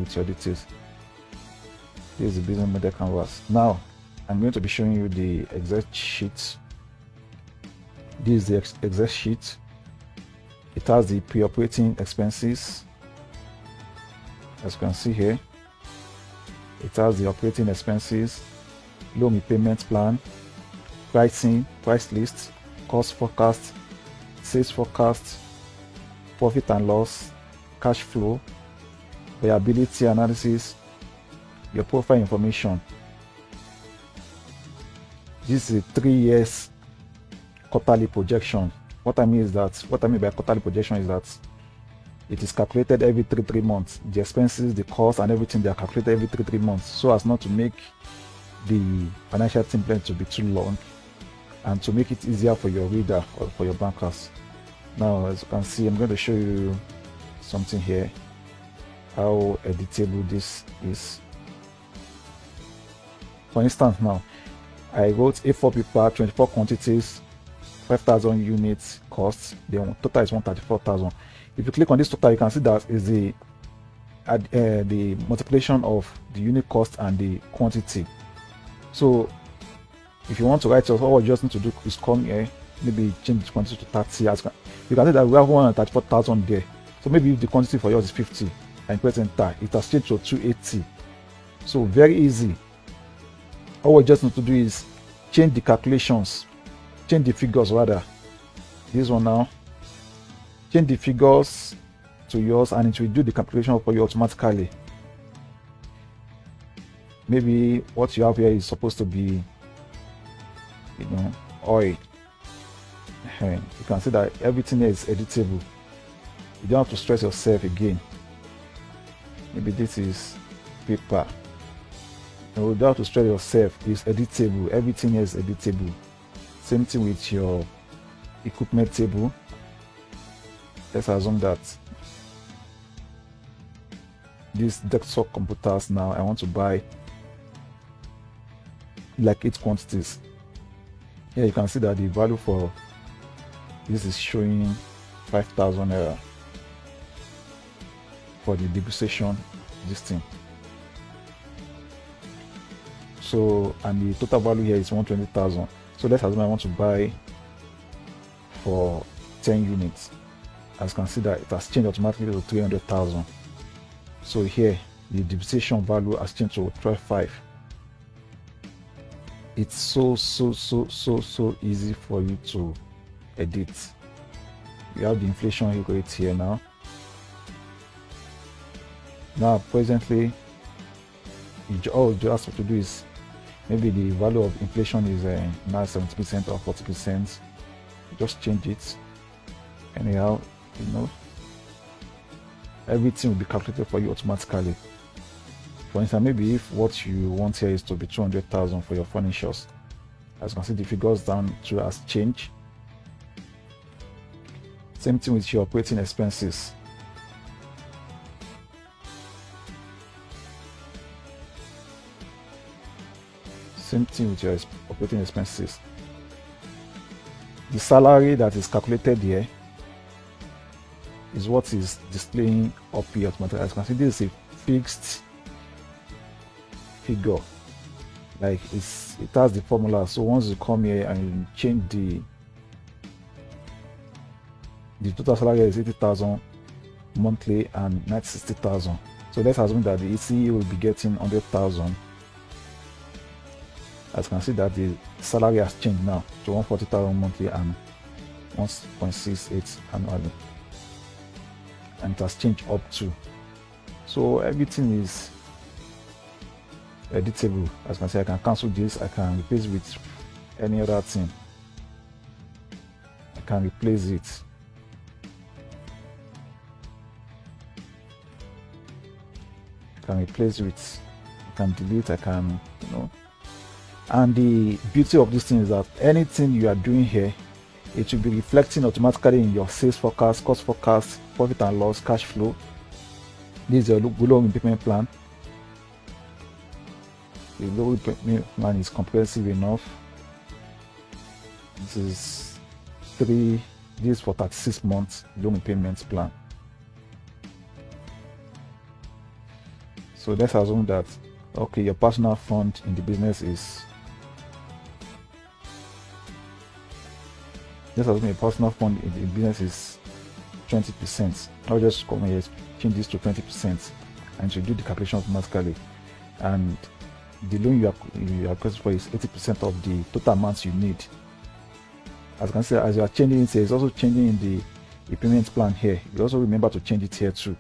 with your details. This is the business model canvas. Now I'm going to be showing you the Excel sheet. This is the Excel sheet. It has the pre-operating expenses, as you can see here. It has the operating expenses, loan repayment plan, pricing, price list, cost forecast, sales forecast, profit and loss, cash flow, viability analysis, your profile information. This is a 3 years quarterly projection. What I mean by quarterly projection is that it is calculated every 3 months. The expenses, the cost, and everything, they are calculated every 3 months, so as not to make the financial template to be too long and to make it easier for your reader or for your bankers. Now, as you can see, I'm going to show you something here, how editable this is. For instance, now I wrote A4 paper, 24 quantities, 5,000 units costs. The total is 134,000. If you click on this total, you can see that is the multiplication of the unit cost and the quantity. So if you want to write, all you just need to do is come here, maybe change the quantity to 30. You can see that we have 134,000 there. So maybe if the quantity for yours is 50 and press enter, it has changed to 280. So very easy. All we just need to do is change the calculations, change the figures rather. This one now, change the figures to yours and it will do the calculation for you automatically. Maybe what you have here is supposed to be, oil. You can see that everything here is editable. You don't have to stress yourself again. Maybe this is paper. You don't have to stress yourself. It's editable. Everything here is editable. Same thing with your equipment table. Let's assume that these desktop computers now, I want to buy like 8 quantities. Here you can see that the value for this is showing 5,000 naira for the depreciation, this thing. So, and the total value here is 120,000. So let's assume I want to buy for 10 units. As you can see that it has changed automatically to 300,000. So here the depreciation value has changed to 12.5. It's so easy for you to edit. You have the inflation rate here now. Now presently, all you just have to do is, maybe the value of inflation is now 70% or 40%. Just change it. Anyhow, everything will be calculated for you automatically. For instance, maybe if what you want here is to be 200,000 for your furnitures, as you can see the figures down to has changed. Same thing with your operating expenses. Same thing with your operating expenses. The salary that is calculated here is what is displaying up here automatically. As you can see, this is a fixed figure, like it has the formula. So once you come here and you change the total salary is 80,000 monthly and net 60,000. So let's assume that the ECE will be getting 100,000. As you can see that the salary has changed now to 140,000 monthly and 1.68 annually, and it has changed up to. So everything is editable. As you can see, I can cancel this, I can replace it with any other thing. I can replace it. I can replace it with, I can delete, I can, And the beauty of this thing is that anything you are doing here, it will be reflecting automatically in your sales forecast, cost forecast, profit and loss, cash flow. This is your loan repayment plan. The loan repayment plan is comprehensive enough. This is for 36 months loan repayment plan. So let's assume that, okay, your personal fund in the business is, let's assume your personal fund in the business is 20%. I'll just come here, change this to 20%, and to do the calculation automatically. And the loan you are requesting for is 80% of the total amounts you need. As you can see, as you are changing it here, it's also changing in the payment plan here. You also remember to change it here too.